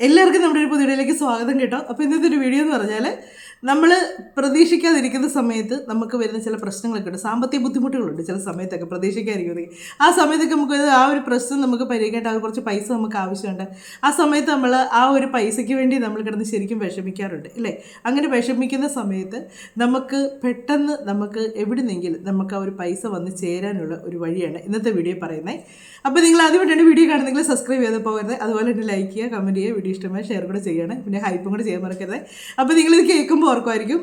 എല്ലാവർക്കും നമ്മുടെ ഒരു പുതിയ വീഡിയോയിലേക്ക് സ്വാഗതം കേട്ടോ. അപ്പോൾ ഇന്നത്തെ ഒരു വീഡിയോ എന്ന് പറഞ്ഞാൽ നമ്മൾ പ്രതീക്ഷിക്കാതിരിക്കുന്ന സമയത്ത് നമുക്ക് വരുന്ന ചില പ്രശ്നങ്ങളൊക്കെ ഉണ്ട്, സാമ്പത്തിക ബുദ്ധിമുട്ടുകളുണ്ട് ചില സമയത്തൊക്കെ പ്രതീക്ഷിക്കാതിരിക്കുന്നത്. ആ സമയത്തൊക്കെ നമുക്ക് ആ ഒരു പ്രശ്നം നമുക്ക് പരിഹരിക്കേണ്ട കുറച്ച് പൈസ നമുക്ക് ആവശ്യമുണ്ട്. ആ സമയത്ത് നമ്മൾ ആ ഒരു പൈസയ്ക്ക് വേണ്ടി നമ്മൾ കിടന്ന് ശരിക്കും വിഷമിക്കാറുണ്ട് അല്ലേ. അങ്ങനെ വിഷമിക്കുന്ന സമയത്ത് നമുക്ക് പെട്ടെന്ന് നമുക്ക് എവിടുന്നെങ്കിലും നമുക്ക് ആ ഒരു പൈസ വന്ന് ചേരാനുള്ള ഒരു വഴിയാണ് ഇന്നത്തെ വീഡിയോ പറയുന്നത്. അപ്പോൾ നിങ്ങൾ ആദ്യമായിട്ടാണ് വീഡിയോ കാണുന്നെങ്കിൽ സബ്സ്ക്രൈബ് ചെയ്ത് പോകരുത്, അതുപോലെ തന്നെ ലൈക്ക് ചെയ്യുക, കമൻറ്റ് ചെയ്യുക, വീഡിയോ ഇഷ്ടമായി ഷെയർ കൂടെ ചെയ്യണം, പിന്നെ ഹൈപ്പും കൂടെ ചെയ്യാൻ മറക്കരുത്. അപ്പോൾ നിങ്ങളിത് കേൾക്കുമ്പോൾ ഓർക്കുമായിരിക്കും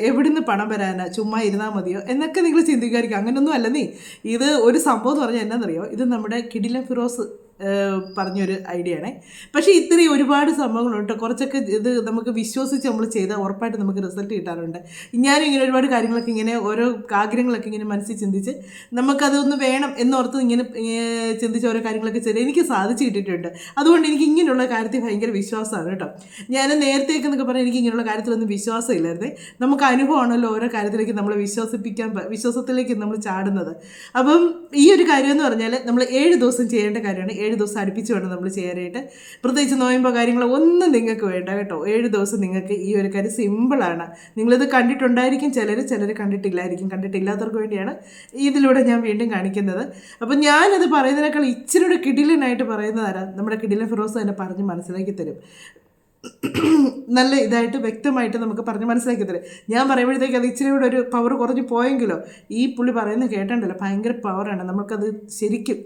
എവിടുന്ന് പണം വരാനാ, ചുമ്മാ ഇരുന്നാൽ മതിയോ എന്നൊക്കെ നിങ്ങൾ ചിന്തിക്കുമായിരിക്കും. അങ്ങനെയൊന്നും അല്ല. ഇത് ഒരു സംഭവം എന്ന് പറഞ്ഞാൽ എന്നാണെന്നറിയോ, ഇത് നമ്മുടെ കിടിലൻ ഫിറോസ് പറഞ്ഞൊരു ഐഡിയ ആണേ. പക്ഷേ ഇത്രയും ഒരുപാട് സംഭവങ്ങളുണ്ട്, കുറച്ചൊക്കെ ഇത് നമുക്ക് വിശ്വസിച്ച് നമ്മൾ ചെയ്താൽ ഉറപ്പായിട്ട് നമുക്ക് റിസൾട്ട് കിട്ടാറുണ്ട്. ഞാനും ഇങ്ങനെ ഒരുപാട് കാര്യങ്ങളൊക്കെ ഇങ്ങനെ ഓരോ ആഗ്രഹങ്ങളൊക്കെ ഇങ്ങനെ മനസ്സിൽ ചിന്തിച്ച് നമുക്കതൊന്ന് വേണം എന്നോർത്ത് ഇങ്ങനെ ചിന്തിച്ച് ഓരോ കാര്യങ്ങളൊക്കെ ചെയ്ത് എനിക്ക് സാധിച്ചു കിട്ടിയിട്ടുണ്ട്. അതുകൊണ്ട് എനിക്ക് ഇങ്ങനെയുള്ള കാര്യത്തിൽ ഭയങ്കര വിശ്വാസമാണ് കേട്ടോ. ഞാൻ നേരത്തേക്ക് എന്നൊക്കെ പറഞ്ഞാൽ എനിക്ക് ഇങ്ങനെയുള്ള കാര്യത്തിലൊന്നും വിശ്വാസമില്ലായിരുന്നേ. നമുക്ക് അനുഭവമാണല്ലോ ഓരോ കാര്യത്തിലേക്ക് നമ്മൾ വിശ്വാസത്തിലേക്ക് നമ്മൾ ചാടുന്നത്. അപ്പം ഈ ഒരു കാര്യം എന്ന് പറഞ്ഞാൽ നമ്മൾ 7 ദിവസം ചെയ്യേണ്ട കാര്യമാണ്. 7 ദിവസം അടുപ്പിച്ച് വേണം നമ്മൾ ചെയ്യാനായിട്ട്. പ്രത്യേകിച്ച് നോയമ്പോ കാര്യങ്ങളോ ഒന്നും നിങ്ങൾക്ക് വേണ്ട കേട്ടോ. 7 ദിവസം നിങ്ങൾക്ക് ഈ ഒരു കാര്യം സിമ്പിളാണ്. നിങ്ങളിത് കണ്ടിട്ടുണ്ടായിരിക്കും, ചിലർ കണ്ടിട്ടില്ലായിരിക്കും. കണ്ടിട്ടില്ലാത്തവർക്ക് വേണ്ടിയാണ് ഇതിലൂടെ ഞാൻ വീണ്ടും കാണിക്കുന്നത്. അപ്പം ഞാനത് പറയുന്നതിനേക്കാൾ ഇച്ചിരി കൂടെ കിടിലനായിട്ട് പറയുന്നതാരാ, നമ്മുടെ കിടിലൻ ഫിറോസ് തന്നെ പറഞ്ഞ് മനസ്സിലാക്കി തരും. നല്ല ഇതായിട്ട് വ്യക്തമായിട്ട് നമുക്ക് പറഞ്ഞ് മനസ്സിലാക്കി തരും. ഞാൻ പറയുമ്പോഴത്തേക്ക് അത് ഇച്ചിരി കൂടെ ഒരു പവർ കുറഞ്ഞ് പോയെങ്കിലോ ഈ പുള്ളി പറയുന്നത് കേട്ടിട്ടുണ്ടല്ലോ, ഭയങ്കര പവറാണ്. നമുക്കത് ശരിക്കും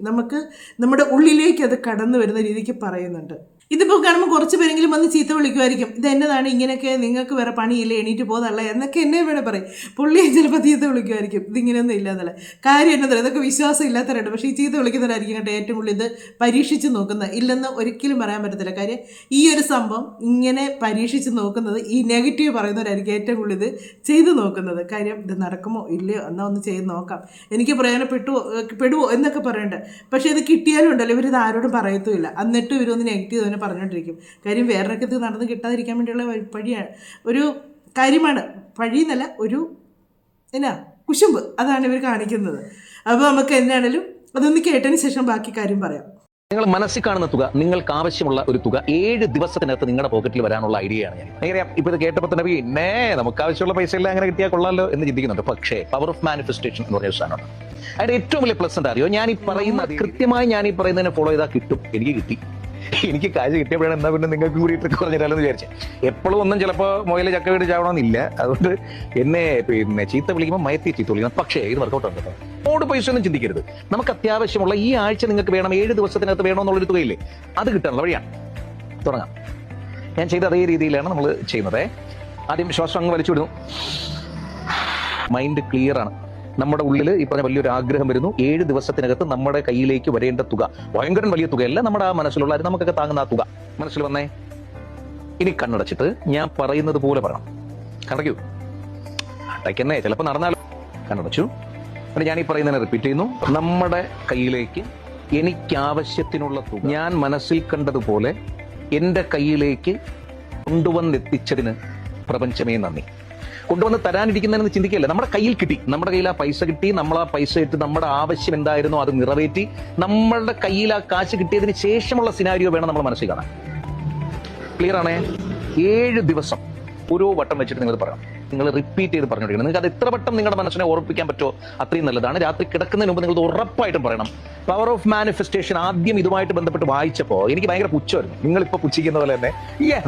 നമ്മുടെ ഉള്ളിലേക്ക് അത് കടന്നു വരുന്ന രീതിക്ക് പറയുന്നുണ്ട്. ഇതിപ്പോൾ കാണുമ്പോൾ കുറച്ച് പേരെങ്കിലും വന്ന് ചീത്ത വിളിക്കുമായിരിക്കും, ഇത് എന്നതാണ് ഇങ്ങനെയൊക്കെ, നിങ്ങൾക്ക് വേറെ പണിയില്ല, എണീറ്റ് പോകുന്നതല്ല എന്നൊക്കെ എന്നെ വേണേൽ പറയും. പുള്ളിയെ ചിലപ്പോൾ ചീത്ത വിളിക്കുമായിരിക്കും, ഇതിങ്ങനെയൊന്നും ഇല്ല എന്നല്ല. കാര്യം എന്നതല്ല, ഇതൊക്കെ വിശ്വാസം ഇല്ലാത്തവരുണ്ട്. പക്ഷേ ഈ ചീത്ത വിളിക്കുന്നവരായിരിക്കും കേട്ടോ ഏറ്റവും കൂടുതൽ ഇത് പരീക്ഷിച്ച് നോക്കുന്നത്. ഇല്ലെന്ന് ഒരിക്കലും പറയാൻ പറ്റത്തില്ല. കാര്യം ഈ ഒരു സംഭവം ഇങ്ങനെ പരീക്ഷിച്ച് നോക്കുന്നത്, ഈ നെഗറ്റീവ് പറയുന്നവരായിരിക്കും ഏറ്റവും കൂടുതൽ ഇത് ചെയ്ത് നോക്കുന്നത്. കാര്യം ഇത് നടക്കുമോ ഇല്ലയോ എന്നാൽ ഒന്ന് ചെയ്ത് നോക്കാം, എനിക്ക് പ്രയോജനപ്പെടുവോ എന്നൊക്കെ പറയണ്ട. പക്ഷേ ഇത് കിട്ടിയാലും ഉണ്ടല്ലോ, ഇവരിത് ആരോടും പറയത്തുമില്ല. എന്നിട്ടും ഇവരൊന്ന് നെഗറ്റീവ് തന്നെ പറഞ്ഞുകൊണ്ടിരിക്കും. കാര്യം വേറൊക്കെ ഇത് നടന്ന് കിട്ടാതിരിക്കാൻ വേണ്ടിയുള്ള പഴിയാണ്, ഒരു കാര്യമാണ്. പഴിയെന്നല്ല, ഒരു കുശുമ്പ്, അതാണ് ഇവർ കാണിക്കുന്നത്. അപ്പോൾ നമുക്ക് എന്താണേലും അതൊന്ന് കേട്ടതിന് ശേഷം ബാക്കി കാര്യം പറയാം. നിങ്ങൾ മനസ്സിൽ കാണുന്ന തുക, നിങ്ങൾക്ക് ആവശ്യമുള്ള ഒരു തുക 7 ദിവസത്തിനകത്ത് നിങ്ങളുടെ പോക്കറ്റിൽ വരാനുള്ള ഐഡിയയാണ് ഞാൻ. അറിയാം, ഇപ്പൊ ഇത് കേട്ടപ്പോൾ തന്നെ പിന്നെ നമുക്ക് ആവശ്യമുള്ള പൈസ എല്ലാം അങ്ങനെ കിട്ടിയാൽ കൊള്ളാമല്ലോ എന്ന് ചിന്തിക്കുന്നുണ്ട്. പക്ഷേ പവർ ഓഫ് മാനിഫെസ്റ്റേഷൻ എന്ന് പറഞ്ഞ സാധനമാണ്. അതിന്റെ ഏറ്റവും വലിയ പ്ലസ് എന്താ അറിയോ, ഞാൻ ഈ പറയുന്നതിനെ ഫോളോ ചെയ്താൽ കിട്ടും. എനിക്ക് കിട്ടി, എനിക്ക് കാശ് കിട്ടിയപ്പോഴാണ് എന്നാ പിന്നെ നിങ്ങൾക്ക് കൂടി ട്രിക്ക് പറഞ്ഞിട്ടാലെന്ന് വിചാരിച്ചു. എപ്പോഴും ഒന്നും ചിലപ്പോൾ മൊയില് ചക്ക വീട് ചാവണമെന്നില്ല. അതുകൊണ്ട് എന്നെ പിന്നെ ചീത്ത വിളിക്കുമ്പോൾ മയത്തി ചീത്ത വിളിക്കണം. പക്ഷേ ഇത് വർക്കൗട്ട് ഉണ്ട് കേട്ടോ. ഓട് പൈസ ഒന്നും ചിന്തിക്കരുത്. നമുക്ക് അത്യാവശ്യമുള്ള ഈ ആഴ്ച നിങ്ങൾക്ക് വേണം, 7 ദിവസത്തിനകത്ത് വേണമെന്നുള്ളൊരു തുകയില്ലേ, അത് കിട്ടാനുള്ള വഴിയാണ്. തുടങ്ങാം. ഞാൻ ചെയ്ത അതേ രീതിയിലാണ് നമ്മൾ ചെയ്യുന്നത്. ആദ്യം ശ്വാസം അങ്ങ് വലിച്ചു വിടുന്നു, മൈൻഡ് ക്ലിയർ ആണ്. നമ്മുടെ ഉള്ളിൽ ഈ പറഞ്ഞ വലിയൊരു ആഗ്രഹം വരുന്നു. 7 ദിവസത്തിനകത്ത് നമ്മുടെ കയ്യിലേക്ക് വരേണ്ട തുക, ഭയങ്കര വലിയ തുകയല്ല, നമ്മുടെ ആ മനസ്സിലുള്ള നമുക്കൊക്കെ താങ്ങുന്ന ആ തുക മനസ്സിൽ വന്നേ. ഇനി കണ്ണടച്ചിട്ട് ഞാൻ പറയുന്നത് പോലെ പറയണം. കണ്ടയ്ക്കൂ, അടയ്ക്കുന്നേ, ചിലപ്പോൾ നടന്നാലോ. കണ്ണടച്ചു. പിന്നെ ഞാൻ ഈ പറയുന്നതിനെ റിപ്പീറ്റ് ചെയ്യുന്നു. നമ്മുടെ കയ്യിലേക്ക് എനിക്കാവശ്യത്തിനുള്ള തുക ഞാൻ മനസ്സിൽ കണ്ടതുപോലെ എൻ്റെ കയ്യിലേക്ക് കൊണ്ടുവന്നെത്തിച്ചതിന് പ്രപഞ്ചമേ നന്ദി. കൊണ്ടുവന്ന് തരാനിരിക്കുന്നതെന്ന് ചിന്തിക്കല്ലേ, നമ്മുടെ കയ്യിൽ കിട്ടി, നമ്മുടെ കയ്യിൽ ആ പൈസ കിട്ടി, നമ്മൾ ആ പൈസ ഇട്ട് നമ്മുടെ ആവശ്യം എന്തായിരുന്നോ അത് നിറവേറ്റി, നമ്മളുടെ കയ്യിൽ ആ കാശ് കിട്ടിയതിന് ശേഷമുള്ള സിനാരിയോ വേണം നമ്മൾ മനസ്സിൽ കാണാൻ. ക്ലിയർ ആണേ? 7 ദിവസം ഓരോ വട്ടം വെച്ചിട്ട് നിങ്ങൾ പറയണം. നിങ്ങൾ റിപ്പീറ്റ് ചെയ്ത് പറഞ്ഞുകൊണ്ടിരിക്കണം. നിങ്ങൾക്ക് അത് എത്ര വട്ടം നിങ്ങളുടെ മനസ്സിനെ ഓർപ്പിക്കാൻ പറ്റുമോ അത്രയും നല്ലതാണ്. രാത്രി കിടക്കുന്നതിന് മുമ്പ് നിങ്ങൾ ഉറപ്പായിട്ടും പറയണം. പവർ ഓഫ് മാനിഫെസ്റ്റേഷൻ ആദ്യം ഇതുമായിട്ട് ബന്ധപ്പെട്ട് വായിച്ചപ്പോൾ എനിക്ക് ഭയങ്കര പുച്ഛമായിരുന്നു. നിങ്ങളിപ്പോൾ പുച്ഛിക്കുന്ന പോലെ തന്നെ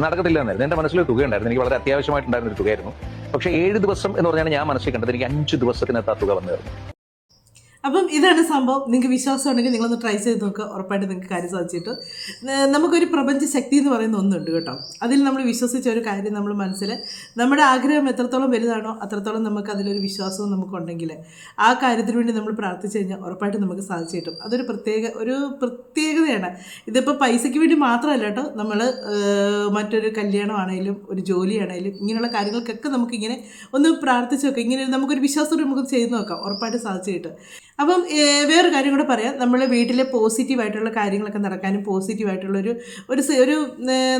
നടക്കത്തില്ല എന്നായിരുന്നു. എൻ്റെ മനസ്സിലൊരു തുകയുണ്ടായിരുന്നു, എനിക്ക് വളരെ അത്യാവശ്യമായിട്ടുണ്ടായിരുന്ന ഒരു തുകയായിരുന്നു. പക്ഷേ 7 ദിവസം എന്ന് പറഞ്ഞാൽ ഞാൻ മനസ്സിൽ കണ്ടത് എനിക്ക് 5 ദിവസത്തിനകത്ത് ആ തുക വന്നു. അപ്പം ഇതാണ് സംഭവം. നിങ്ങൾക്ക് വിശ്വാസം ഉണ്ടെങ്കിൽ നിങ്ങളൊന്ന് ട്രൈ ചെയ്ത് നോക്കുക, ഉറപ്പായിട്ട് നിങ്ങൾക്ക് കാര്യം സാധിച്ചിട്ട്. നമുക്കൊരു പ്രപഞ്ച ശക്തി എന്ന് പറയുന്ന ഒന്നുണ്ട് കേട്ടോ. അതിൽ നമ്മൾ വിശ്വസിച്ച ഒരു കാര്യം നമ്മൾ മനസ്സിൽ, നമ്മുടെ ആഗ്രഹം എത്രത്തോളം വലുതാണോ അത്രത്തോളം നമുക്ക് അതിലൊരു വിശ്വാസവും നമുക്കുണ്ടെങ്കിൽ ആ കാര്യത്തിന് വേണ്ടി നമ്മൾ പ്രാർത്ഥിച്ചു കഴിഞ്ഞാൽ ഉറപ്പായിട്ട് നമുക്ക് സാധിച്ചു കിട്ടും. അതൊരു പ്രത്യേകതയാണ്. ഇതിപ്പോൾ പൈസയ്ക്ക് വേണ്ടി മാത്രമല്ല കേട്ടോ. നമ്മൾ മറ്റൊരു കല്യാണമാണെങ്കിലും ഒരു ജോലിയാണെങ്കിലും ഇങ്ങനെയുള്ള കാര്യങ്ങൾക്കൊക്കെ നമുക്കിങ്ങനെ ഒന്ന് പ്രാർത്ഥിച്ച് നോക്കാം. ഇങ്ങനെ നമുക്കൊരു വിശ്വാസത്തോടെ നമുക്ക് ചെയ്ത് നോക്കാം, ഉറപ്പായിട്ട് സാധിച്ചു കിട്ടും. അപ്പം വേറൊരു കാര്യം കൂടെ പറയാം. നമ്മൾ വീട്ടിലെ പോസിറ്റീവായിട്ടുള്ള കാര്യങ്ങളൊക്കെ നടക്കാനും പോസിറ്റീവായിട്ടുള്ളൊരു ഒരു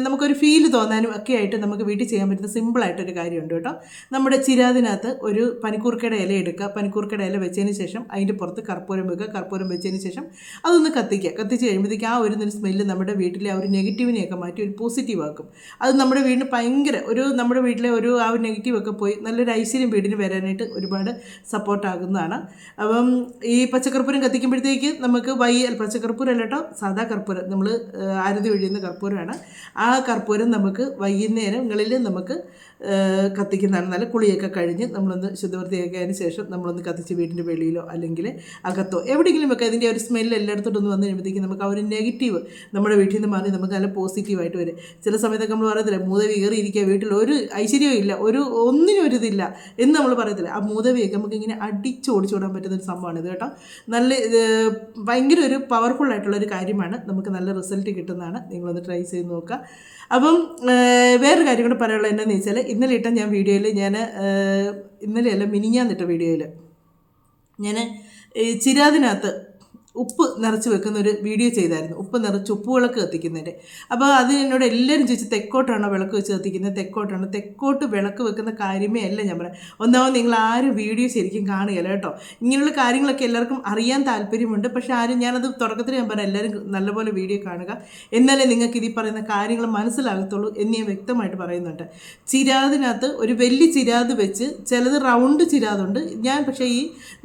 നമുക്കൊരു ഫീൽ തോന്നാനും ഒക്കെ ആയിട്ട് നമുക്ക് വീട്ടിൽ ചെയ്യാൻ പറ്റുന്ന സിമ്പിളായിട്ടൊരു കാര്യമുണ്ട് കേട്ടോ. നമ്മുടെ ചിരാതിനകത്ത് ഒരു പനിക്കൂർക്കയുടെ ഇല എടുക്കുക. പനിക്കൂർക്കയുടെ ഇല വെച്ചതിന് ശേഷം അതിൻ്റെ പുറത്ത് കർപ്പൂരം വെക്കുക. കർപ്പൂരം വെച്ചതിന് ശേഷം അതൊന്ന് കത്തിക്കുക. കത്തിച്ച് കഴിയുമ്പോഴത്തേക്ക് ആ ഒരു സ്മെല്ല് നമ്മുടെ വീട്ടിലെ ആ ഒരു നെഗറ്റീവിനെയൊക്കെ മാറ്റി ഒരു പോസിറ്റീവ് ആക്കും. അത് നമ്മുടെ വീടിന് ഭയങ്കര നമ്മുടെ വീട്ടിലെ ആ ഒരു നെഗറ്റീവൊക്കെ പോയി നല്ലൊരു ഐശ്വര്യം വീടിന് വരാനായിട്ട് ഒരുപാട് സപ്പോർട്ടാകുന്നതാണ്. അപ്പം ഈ പച്ചക്കർപ്പൂരം കത്തിക്കുമ്പോഴത്തേക്ക് നമുക്ക് പച്ചക്കർപ്പൂരം അല്ല കേട്ടോ, സാധാ കർപ്പൂരം, നമ്മൾ ആരതി ഒഴിയുന്ന കർപ്പൂരമാണ്. ആ കർപ്പൂരം നമുക്ക് വൈകുന്നേരങ്ങളിൽ നമുക്ക് കത്തിക്കുന്നതാണ്. നല്ല കുളിയൊക്കെ കഴിഞ്ഞ് നമ്മളൊന്ന് ശുദ്ധവൃത്തിയാക്കിയതിന് ശേഷം നമ്മളൊന്ന് കത്തിച്ച് വീടിൻ്റെ വെളിയിലോ അല്ലെങ്കിൽ അകത്തോ എവിടെയെങ്കിലും വെക്കുക. അതിൻ്റെ ഒരു സ്മെല്ല് എല്ലായിടത്തോട്ടൊന്ന് വന്നു കഴിയുമ്പോഴത്തേക്കും നമുക്ക് ആ ഒരു നെഗറ്റീവ് നമ്മുടെ വീട്ടിൽ നിന്ന് മാറി നമുക്ക് നല്ല പോസിറ്റീവായിട്ട് വരും. ചില സമയത്തൊക്കെ നമ്മൾ പറയത്തില്ല മൂതവി കയറിയിരിക്കുക, വീട്ടിൽ ഒരു ഐശ്വര്യവും ഇല്ല, ഒന്നിനും ഒരു ഇതില്ല എന്ന് നമ്മൾ പറയത്തില്ല. ആ മൂതവിയൊക്കെ നമുക്ക് ഇങ്ങനെ ഓടിച്ചോടാൻ പറ്റുന്നൊരു സംഭവമാണ് ഇത് കേട്ടോ. നല്ല ഭയങ്കര ഒരു പവർഫുള്ളായിട്ടുള്ളൊരു കാര്യമാണ്. നമുക്ക് നല്ല റിസൾട്ട് കിട്ടുന്നതാണ്. നിങ്ങളൊന്ന് ട്രൈ ചെയ്ത് നോക്കുക. അപ്പം വേറൊരു കാര്യം കൂടെ പറയാനുള്ളത് എന്താണെന്ന് വെച്ചാൽ, ഇന്നലെ ഇട്ട വീഡിയോയിൽ ഇന്നലെയല്ല മിനിഞ്ഞാന്നിട്ട വീഡിയോയിൽ ഞാൻ ചിരാതിനകത്ത് ഉപ്പ് നിറച്ച് വെക്കുന്ന ഒരു വീഡിയോ ചെയ്തായിരുന്നു. ഉപ്പ് നിറച്ച് ഉപ്പ് വിളക്ക് കത്തിക്കുന്നതിൻ്റെ. അപ്പോൾ അത് എന്നോട് എല്ലാവരും ചോദിച്ചു തെക്കോട്ടാണോ വിളക്ക് വെച്ച് കത്തിക്കുന്നത്, തെക്കോട്ടാണോ. തെക്കോട്ട് വിളക്ക് വെക്കുന്ന കാര്യമേ അല്ല ഞാൻ പറയാം. ഒന്നാമത് നിങ്ങൾ ആരും വീഡിയോ ശരിക്കും കാണുകയില്ല കേട്ടോ. ഇങ്ങനെയുള്ള കാര്യങ്ങളൊക്കെ എല്ലാവർക്കും അറിയാൻ താല്പര്യമുണ്ട്. പക്ഷേ ഞാനത് തുടക്കത്തിൽ ഞാൻ പറയാം, എല്ലാവരും നല്ലപോലെ വീഡിയോ കാണുക, എന്നാലേ നിങ്ങൾക്ക് ഇതിൽ പറയുന്ന കാര്യങ്ങൾ മനസ്സിലാകത്തുള്ളൂ എന്ന് ഞാൻ വ്യക്തമായിട്ട് പറയുന്നുണ്ട്. ചിരാതിനകത്ത് ഒരു വലിയ ചിരാത് വെച്ച്, ചിലത് റൗണ്ട് ചിരാതുണ്ട്. ഞാൻ പക്ഷേ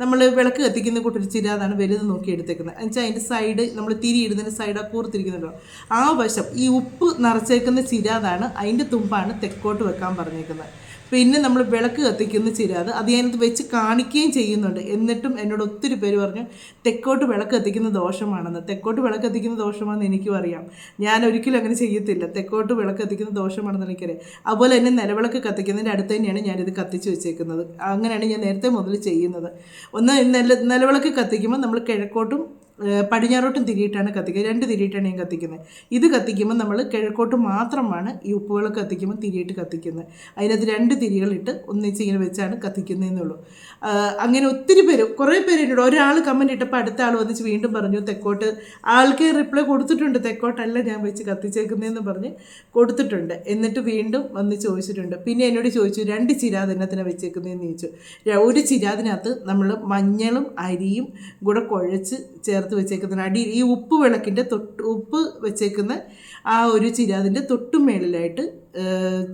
നമ്മൾ വിളക്ക് കത്തിക്കുന്ന കൂട്ടൊരു ചിരാതാണ് വലുത് നോക്കി എടുത്തേക്കുന്നത്. എന്നുവെച്ചാൽ അതിൻ്റെ സൈഡ് നമ്മൾ തിരി ഇടുന്നതിൻ്റെ സൈഡ് കൂർത്തിരിക്കുന്നുണ്ടോ ആ വശം ഈ ഉപ്പ് നിറച്ചേക്കുന്ന ചിരാതാണ്. അതിൻ്റെ തുമ്പാണ് തെക്കോട്ട് വെക്കാൻ പറഞ്ഞേക്കുന്നത്. പിന്നെ നമ്മൾ വിളക്ക് കത്തിക്കുന്ന ചിരാത് അത് ഞാനത് വെച്ച് കാണിക്കുകയും ചെയ്യുന്നുണ്ട്. എന്നിട്ടും എന്നോട് ഒത്തിരി പേര് പറഞ്ഞു തെക്കോട്ട് വിളക്ക് കത്തിക്കുന്ന ദോഷമാണെന്ന്. തെക്കോട്ട് വിളക്ക് കത്തിക്കുന്ന ദോഷമാണെന്ന് എനിക്കും അറിയാം. ഞാൻ ഒരിക്കലും അങ്ങനെ ചെയ്യത്തില്ല. തെക്കോട്ട് വിളക്ക് കത്തിക്കുന്ന ദോഷമാണെന്ന് എനിക്കറിയാം. അതുപോലെ തന്നെ നിലവിളക്ക് കത്തിക്കുന്നതിൻ്റെ അടുത്ത് തന്നെയാണ് ഞാനിത് കത്തിച്ച് വെച്ചേക്കുന്നത്. അങ്ങനെയാണ് ഞാൻ നേരത്തെ മുതൽ ചെയ്യുന്നത്. നിലവിളക്ക് കത്തിക്കുമ്പോൾ നമ്മൾ കിഴക്കോട്ടും പടിഞ്ഞാറോട്ടും തിരിയിട്ടാണ് കത്തിക്കുക. 2 തിരിയിട്ടാണ് ഞാൻ കത്തിക്കുന്നത്. ഇത് കത്തിക്കുമ്പോൾ നമ്മൾ കിഴക്കോട്ട് മാത്രമാണ് ഈ ഉപ്പുവിളക്ക് കത്തിക്കുമ്പോൾ തിരിയിട്ട് കത്തിക്കുന്നത്. അതിനകത്ത് 2 തിരികളിട്ട് ഒന്നിച്ച് ഇങ്ങനെ വെച്ചാണ് കത്തിക്കുന്നതെന്നുള്ളൂ. അങ്ങനെ ഒത്തിരി പേര്, കുറേ പേര് എന്നോട്, ഒരാൾ കമൻറ്റ് ഇട്ടപ്പോൾ അടുത്ത ആൾ വന്നിച്ച് വീണ്ടും പറഞ്ഞു തെക്കോട്ട്. ആൾക്ക് റിപ്ലൈ കൊടുത്തിട്ടുണ്ട്, തെക്കോട്ടല്ല ഞാൻ വെച്ച് കത്തിച്ചേക്കുന്നതെന്ന് പറഞ്ഞ് കൊടുത്തിട്ടുണ്ട്. എന്നിട്ട് വീണ്ടും വന്ന് ചോദിച്ചിട്ടുണ്ട്. പിന്നെ എന്നോട് ചോദിച്ചു 2 ചിരാത് എന്നതിനെ വെച്ചേക്കുന്നതെന്ന് ചോദിച്ചു. ഒരു ചിരാതിനകത്ത് നമ്മൾ മഞ്ഞളും അരിയും കൂടെ കുഴച്ച് ചേർത്ത് വെച്ചേക്കുന്ന അടി ഈ ഉപ്പ് വിളക്കിൻ്റെ ഉപ്പ് വെച്ചേക്കുന്ന ആ ഒരു ചിരാതിൻ്റെ തൊട്ടുമേളിലായിട്ട്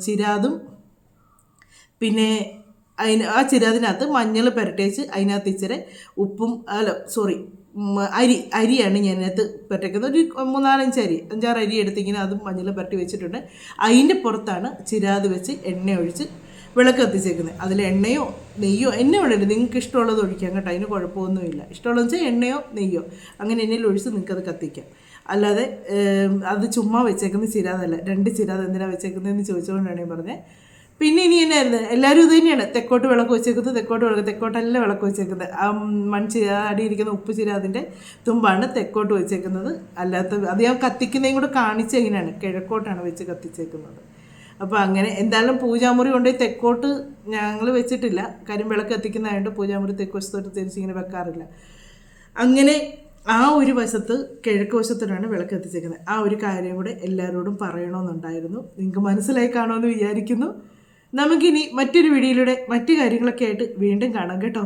ചിരാതും പിന്നെ ആ ചിരാതിനകത്ത് മഞ്ഞൾ പുരട്ടേച്ച് അതിനകത്ത് ഇച്ചിരി ഉപ്പും അരിയാണ് ഞാനകത്ത് പുരട്ടേക്കുന്നത്. ഒരു 3-4-5 അരി എടുത്തിങ്ങനെ അതും മഞ്ഞൾ പുരട്ടി വെച്ചിട്ടുണ്ട്. അതിൻ്റെ പുറത്താണ് ചിരാത് വെച്ച് എണ്ണ ഒഴിച്ച് വിളക്ക് കത്തിച്ചേക്കുന്നത്. അതിൽ എണ്ണയോ നെയ്യോ എണ്ണ വേണ്ടല്ലോ, നിങ്ങൾക്ക് ഇഷ്ടമുള്ളത് ഒഴിക്കാം കേട്ടോ, അതിന് കുഴപ്പമൊന്നുമില്ല. ഇഷ്ടമുള്ളതെന്ന് വെച്ചാൽ എണ്ണയോ നെയ്യോ അങ്ങനെ എണ്ണയിൽ ഒഴിച്ച് നിങ്ങൾക്കത് കത്തിക്കാം. അല്ലാതെ അത് ചുമ്മാ വെച്ചേക്കുന്ന ചിരാതല്ല. 2 ചിരാത് എന്തിനാണ് വെച്ചേക്കുന്നതെന്ന് ചോദിച്ചുകൊണ്ടാണ് ഞാൻ പറഞ്ഞത്. പിന്നെ ഇനി എന്നായിരുന്നു, എല്ലാവരും ഇത് തന്നെയാണ് തെക്കോട്ട് വിളക്ക് വെച്ചേക്കുന്നത്. തെക്കോട്ടല്ല വിളക്ക് വെച്ചേക്കുന്നത്. ആ അടിയിരിക്കുന്ന ഉപ്പ് ചിരാതിൻ്റെ തുമ്പാണ് തെക്കോട്ട് വെച്ചേക്കുന്നത്. അല്ലാത്ത അത് ഞാൻ കത്തിക്കുന്നതും കൂടെ കാണിച്ച് എങ്ങനെയാണ് കിഴക്കോട്ടാണ് വെച്ച് കത്തിച്ചേക്കുന്നത്. അപ്പോൾ അങ്ങനെ എന്തായാലും പൂജാമുറി കൊണ്ടുപോയി തെക്കോട്ട് ഞങ്ങൾ വെച്ചിട്ടില്ല. കാര്യം വിളക്ക് കത്തിക്കുന്നതായതുകൊണ്ട് പൂജാമുറി തെക്ക് വശത്തോട്ട് തിരിച്ചിങ്ങനെ വെക്കാറില്ല. അങ്ങനെ ആ ഒരു വശത്ത് കിഴക്ക് വശത്തോടാണ് വിളക്ക് കത്തിച്ചേക്കുന്നത്. ആ ഒരു കാര്യം കൂടെ എല്ലാവരോടും പറയണമെന്നുണ്ടായിരുന്നു. നിങ്ങൾക്ക് മനസ്സിലായി കാണുമെന്ന് വിചാരിക്കുന്നു. നമുക്കിനി മറ്റൊരു വീഡിയോയിലൂടെ മറ്റു കാര്യങ്ങളൊക്കെ ആയിട്ട് വീണ്ടും കാണാം കേട്ടോ.